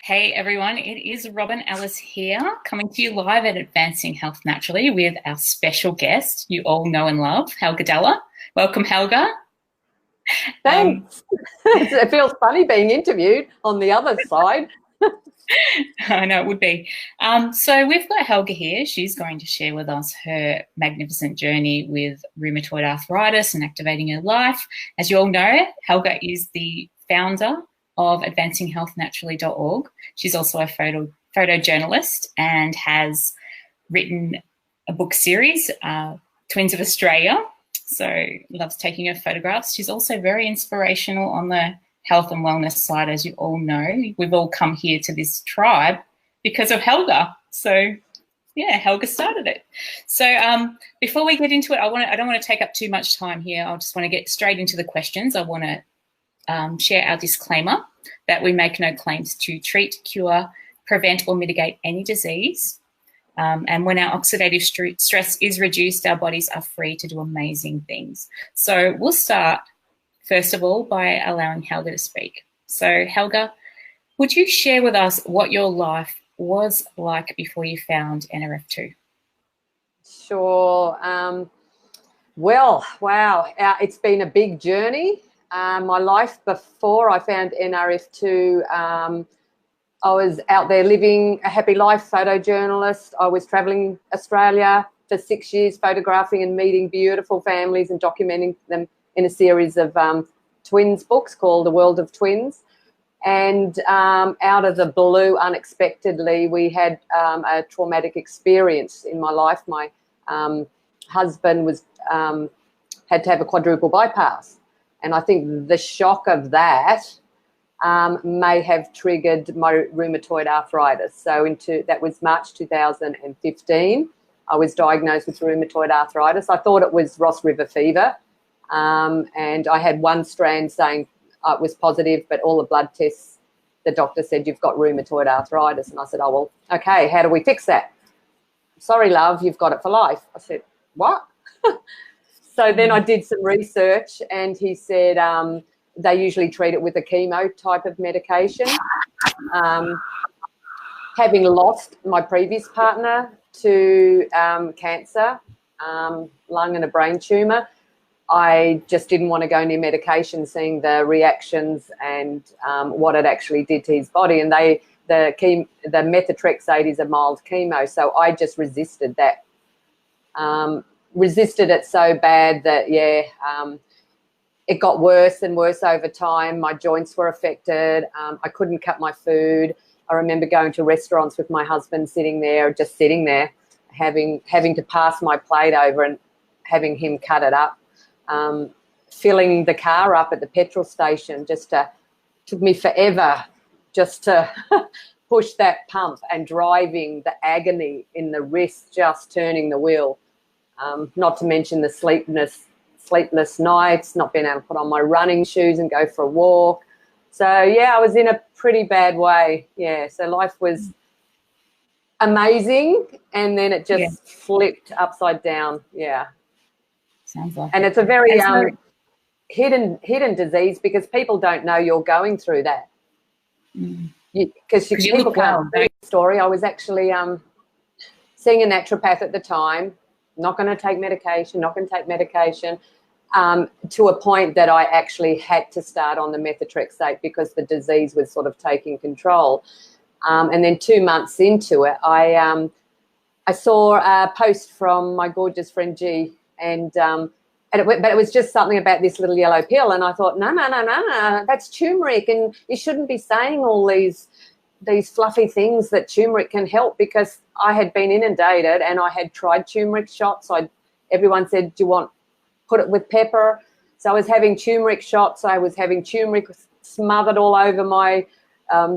Hey everyone, it is Robyn, Ellis here, coming to you live at Advancing Health Naturally with our special guest you all know and love, Helga Dalla. Welcome, Helga. Thanks. It feels funny being interviewed on the other side. I know it would be. So we've got Helga here. She's going to share with us her magnificent journey with rheumatoid arthritis and activating her life. As you all know, Helga is the founder of advancinghealthnaturally.org. She's also a photojournalist and has written a book series, Twins of Australia. So loves taking her photographs. She's also very inspirational on the health and wellness side, as you all know. We've all come here to this tribe because of Helga. So yeah, Helga started it. So before we get into it, I don't want to take up too much time here. I just want to get straight into the questions. I want to share our disclaimer that we make no claims to treat, cure, prevent or mitigate any disease. And when our oxidative stress is reduced, our bodies are free to do amazing things. So we'll start, first of all, by allowing Helga to speak. So Helga, would you share with us what your life was like before you found NRF2? Sure. Well, wow, it's been a big journey. My life before I found NRF2, I was out there living a happy life, photojournalist. I was travelling Australia for 6 years, photographing and meeting beautiful families and documenting them in a series of twins books called The World of Twins. And out of the blue, unexpectedly, we had a traumatic experience in my life. My husband was had to have a quadruple bypass. And I think the shock of that may have triggered my rheumatoid arthritis. So that was March 2015. I was diagnosed with rheumatoid arthritis. I thought it was Ross River fever. And I had one strand saying it was positive, but all the blood tests, the doctor said, you've got rheumatoid arthritis. And I said, oh, well, okay, how do we fix that? Sorry, love, you've got it for life. I said, what? So then I did some research and he said they usually treat it with a chemo type of medication. Having lost my previous partner to cancer, lung and a brain tumour, I just didn't want to go near medication, seeing the reactions and what it actually did to his body. And the methotrexate is a mild chemo, so I just resisted that. Resisted it so bad that, it got worse and worse over time. My joints were affected. I couldn't cut my food. I remember going to restaurants with my husband, sitting there, having to pass my plate over and having him cut it up. Filling the car up at the petrol station took me forever just to push that pump, and driving, the agony in the wrist, just turning the wheel. Not to mention the sleepless nights, not being able to put on my running shoes and go for a walk. So, yeah, I was in a pretty bad way. Yeah, so life was amazing, and then it just flipped upside down. Yeah. Sounds like and it's a very hidden disease because people don't know you're going through that. Because people can't see the story. I was actually seeing a naturopath at the time, not going to take medication, to a point that I actually had to start on the methotrexate because the disease was sort of taking control. And then 2 months into it, I saw a post from my gorgeous friend G, but it was just something about this little yellow pill, and I thought, no, that's turmeric, and you shouldn't be saying all these fluffy things that turmeric can help, because I had been inundated and I had tried turmeric shots. Everyone said, do you want put it with pepper? So I was having turmeric shots. I was having turmeric smothered all over my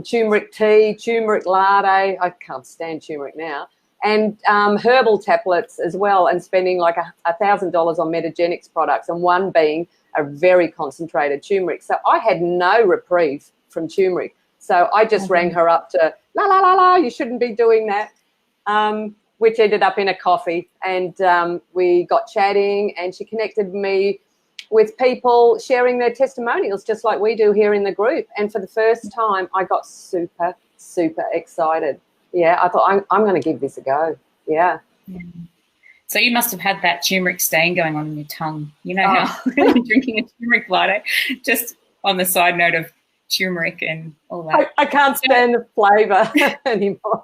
turmeric tea, turmeric latte. I can't stand turmeric now. And herbal tablets as well, and spending like $1,000 on Metagenics products, and one being a very concentrated turmeric. So I had no reprieve from turmeric. So I just rang her up to, you shouldn't be doing that, which ended up in a coffee. And we got chatting, and she connected me with people sharing their testimonials, just like we do here in the group. And for the first time, I got super, super excited. Yeah, I thought, I'm going to give this a go. Yeah. So you must have had that turmeric stain going on in your tongue. You know how you're drinking a turmeric latte, just on the side note of turmeric and all that. I can't stand the flavour anymore.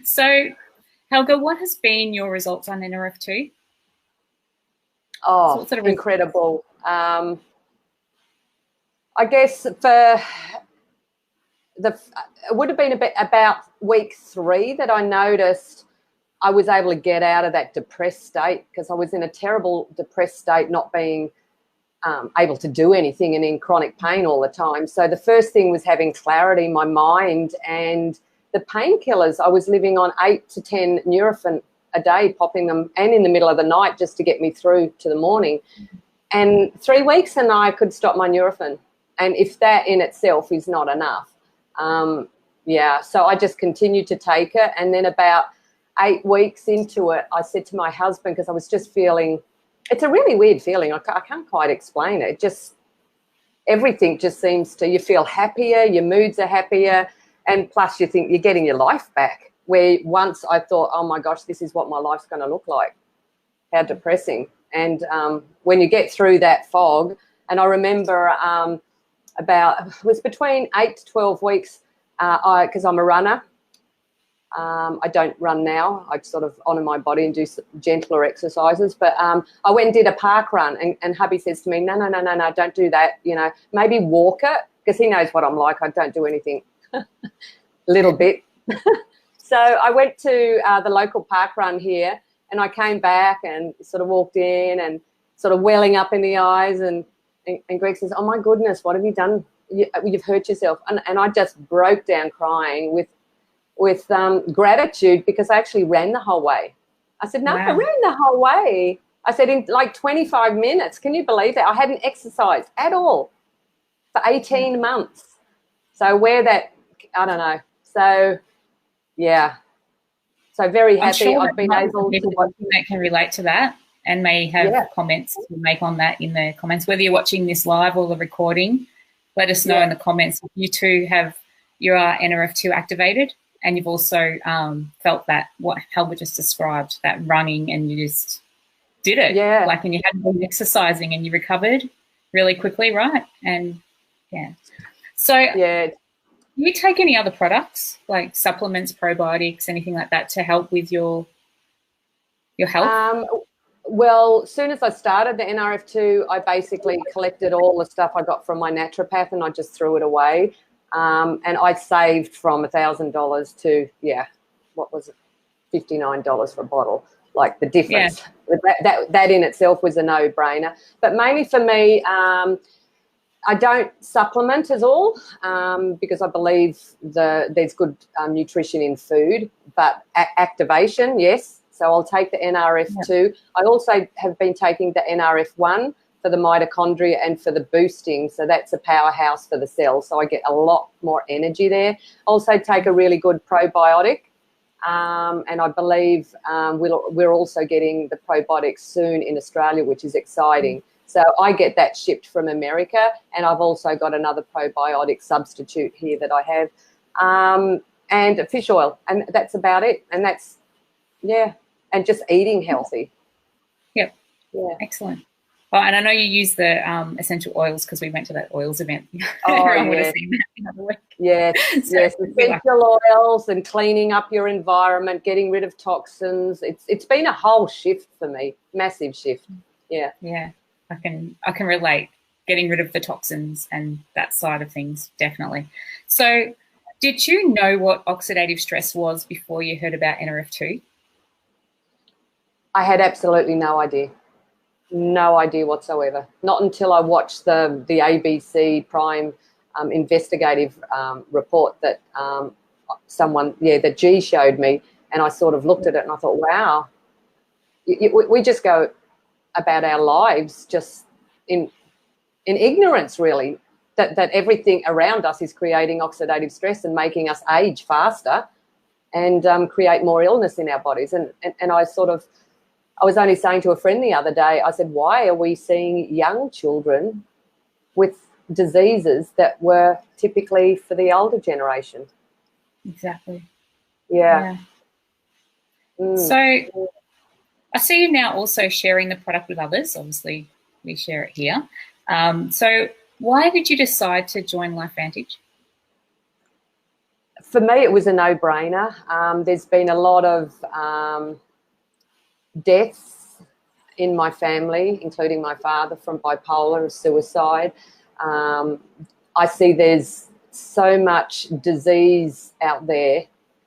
So, Helga, what has been your results on NRF2? Oh, sort of incredible. I guess it would have been about week 3 that I noticed I was able to get out of that depressed state, because I was in a terrible depressed state, not being able to do anything and in chronic pain all the time. So the first thing was having clarity in my mind, and the painkillers, I was living on 8 to 10 Nurofen a day, popping them, and in the middle of the night just to get me through to the morning. And 3 weeks and I could stop my Nurofen. And if that in itself is not enough, so I just continued to take it. And then about 8 weeks into it, I said to my husband, because I was just feeling, it's a really weird feeling. I can't quite explain it. Just everything just seems to, you feel happier, your moods are happier, and plus you think you're getting your life back. Where once I thought, oh my gosh, this is what my life's going to look like. How depressing. And when you get through that fog, and I remember it was between 8 to 12 weeks, because I'm a runner. I don't run now. I sort of honour my body and do gentler exercises. But I went and did a park run, and hubby says to me, no, don't do that. You know, maybe walk it, because he knows what I'm like. I don't do anything a little bit. So I went to the local park run here, and I came back and sort of walked in and sort of welling up in the eyes, and Greg says, oh my goodness, what have you done? You've hurt yourself. And I just broke down crying with gratitude, because I actually ran the whole way. I said, no, wow. I ran the whole way. I said, in like 25 minutes. Can you believe that? I hadn't exercised at all for 18 months. So where that, I don't know. So, yeah. So very happy sure I've been able to watch. That can relate to that and may have comments to make on that in the comments. Whether you're watching this live or the recording, let us know in the comments if you too you are NRF2 activated, and you've also felt that, what Helga just described, that running, and you just did it. Yeah. Like, and you hadn't been exercising and you recovered really quickly, right? And, So, do you take any other products, like supplements, probiotics, anything like that, to help with your health? Well, as soon as I started the NRF2, I basically collected all the stuff I got from my naturopath and I just threw it away. And I saved from $1,000 to, what was it, $59 for a bottle. Like, the difference. Yeah. That in itself was a no-brainer. But mainly for me, I don't supplement at all, because I believe there's good nutrition in food, but activation, yes. So I'll take the NRF2. I also have been taking the NRF1 for the mitochondria and for the boosting. So that's a powerhouse for the cells. So I get a lot more energy there. Also take a really good probiotic. And I believe we're also getting the probiotics soon in Australia, which is exciting. So I get that shipped from America, and I've also got another probiotic substitute here that I have, and fish oil, and that's about it. And that's, and just eating healthy. Yep. Yeah. Excellent. Oh, and I know you use the essential oils, because we went to that oils event. Everyone would have seen that the other week. Yes, yes. Essential oils and cleaning up your environment, getting rid of toxins. It's been a whole shift for me, massive shift. Yeah. Yeah. I can relate, getting rid of the toxins and that side of things, definitely. So did you know what oxidative stress was before you heard about NRF2? I had absolutely no idea. No idea whatsoever. Not until I watched the ABC Prime investigative report that that G showed me, and I sort of looked at it and I thought, wow, we just go about our lives just in ignorance, really, that everything around us is creating oxidative stress and making us age faster and create more illness in our bodies. And I sort of I was only saying to a friend the other day, I said, why are we seeing young children with diseases that were typically for the older generation? Exactly. Yeah. So I see you now also sharing the product with others. Obviously, we share it here. So why did you decide to join LifeVantage? For me, it was a no-brainer. There's been a lot of deaths in my family, including my father from bipolar and suicide. I see there's so much disease out there,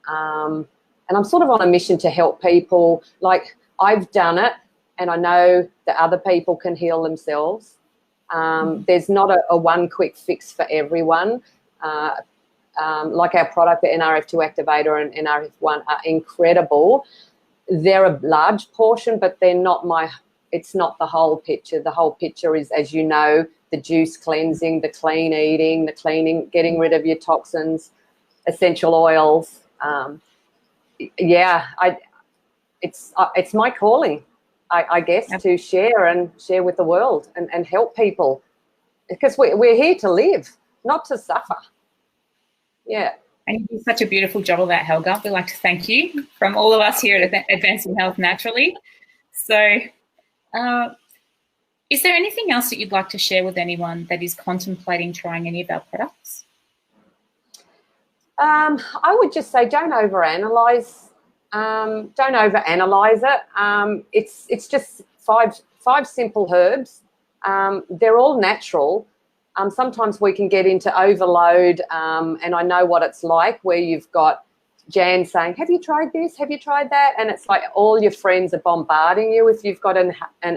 and I'm sort of on a mission to help people. Like, I've done it, and I know that other people can heal themselves. There's not a one quick fix for everyone. Like our product, the NRF2 activator and NRF1 are incredible. They're a large portion, but they're not it's not the whole picture. The whole picture is, as you know, the juice cleansing, the clean eating, the cleaning, getting rid of your toxins, essential oils. It's my calling, I guess, to share with the world and help people, because we're here to live, not to suffer. Yeah. And you do such a beautiful job of that, Helga. We'd like to thank you from all of us here at Advancing Health Naturally. So is there anything else that you'd like to share with anyone that is contemplating trying any of our products? I would just say don't overanalyze. Don't overanalyze it. It's just five simple herbs. They're all natural. Sometimes we can get into overload, and I know what it's like, where you've got Jan saying, have you tried this? Have you tried that? And it's like all your friends are bombarding you. If you've got an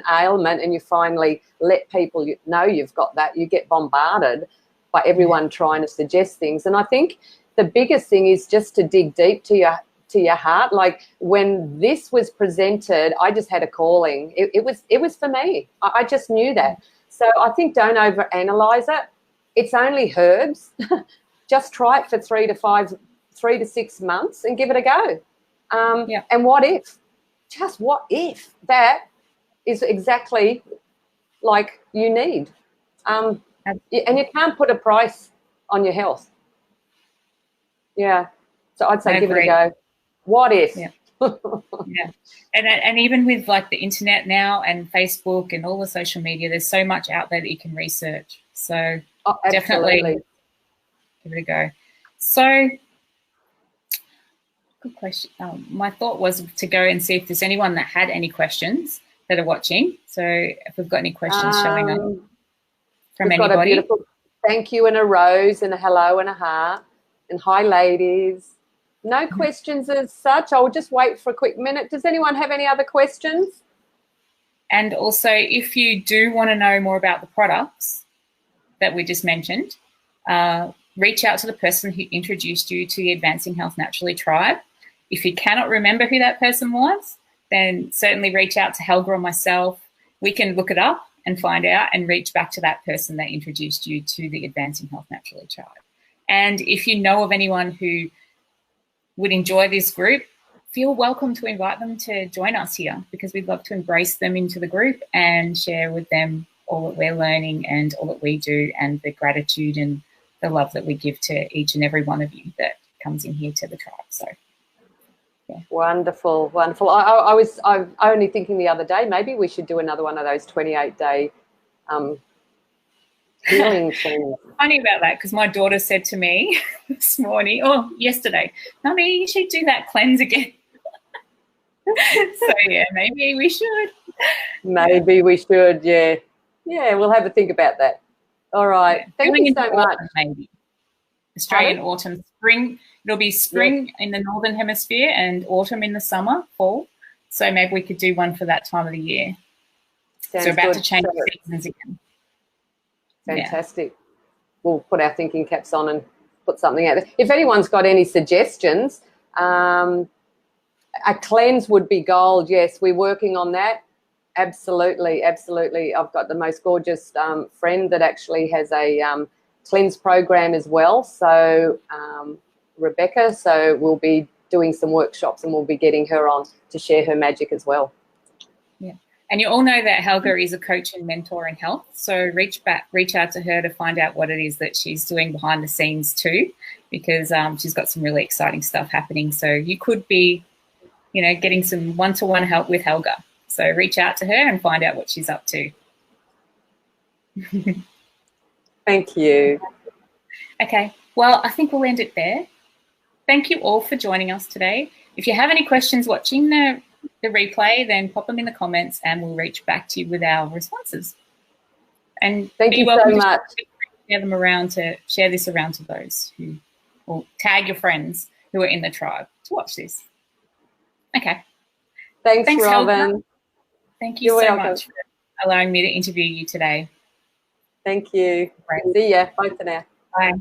ailment and you finally let people know you've got that, you get bombarded by everyone trying to suggest things. And I think the biggest thing is just to dig deep to your heart. Like, when this was presented, I just had a calling. It was for me. I just knew that. So I think don't overanalyze it. It's only herbs. Just try it for 3 to 6 months and give it a go. And what if? Just what if that is exactly like you need? And you can't put a price on your health. Yeah. So I'd say give it a go. What if? Yeah. Yeah. And even with like the internet now and Facebook and all the social media, there's so much out there that you can research. So definitely give it a go. So good question. My thought was to go and see if there's anyone that had any questions that are watching. So if we've got any questions showing up from anybody. Got a beautiful thank you and a rose and a hello and a heart and hi ladies. No questions as such. I'll just wait for a quick minute. Does anyone have any other questions? And also, if you do want to know more about the products that we just mentioned, reach out to the person who introduced you to the Advancing Health Naturally tribe. If you cannot remember who that person was, then certainly reach out to Helga or myself. We can look it up and find out and reach back to that person that introduced you to the Advancing Health Naturally tribe. And if you know of anyone who would enjoy this group, feel welcome to invite them to join us here, because we'd love to embrace them into the group and share with them all that we're learning and all that we do, and the gratitude and the love that we give to each and every one of you that comes in here to the tribe. So, yeah. Wonderful, wonderful. I was only thinking the other day, maybe we should do another one of those 28-day healing things. Funny about that, because my daughter said to me this morning, yesterday, Mummy, you should do that cleanse again. So yeah, maybe we should. Maybe we should, yeah. Yeah, we'll have a think about that. All right. Yeah. Thank you so much. Maybe Australian autumn, spring. It'll be spring in the northern hemisphere and autumn in the summer, fall. So maybe we could do one for that time of the year. Sounds so about good. To change the seasons again. Fantastic. Yeah. We'll put our thinking caps on and put something out there. If anyone's got any suggestions, a cleanse would be gold. Yes, we're working on that. Absolutely, absolutely. I've got the most gorgeous friend that actually has a cleanse program as well. So Rebecca, so we'll be doing some workshops and we'll be getting her on to share her magic as well. And you all know that Helga is a coach and mentor in health. So reach out to her to find out what it is that she's doing behind the scenes too, because she's got some really exciting stuff happening. So you could be, getting some one-to-one help with Helga. So reach out to her and find out what she's up to. Thank you. Okay. Well, I think we'll end it there. Thank you all for joining us today. If you have any questions watching the replay, then pop them in the comments and we'll reach back to you with our responses. And thank you so much. Share this around to those who, or tag your friends who are in the tribe to watch this. Okay. Thanks Robyn. Helga. Thank you so much for allowing me to interview you today. Thank you. Right. See ya. Bye for now. Bye.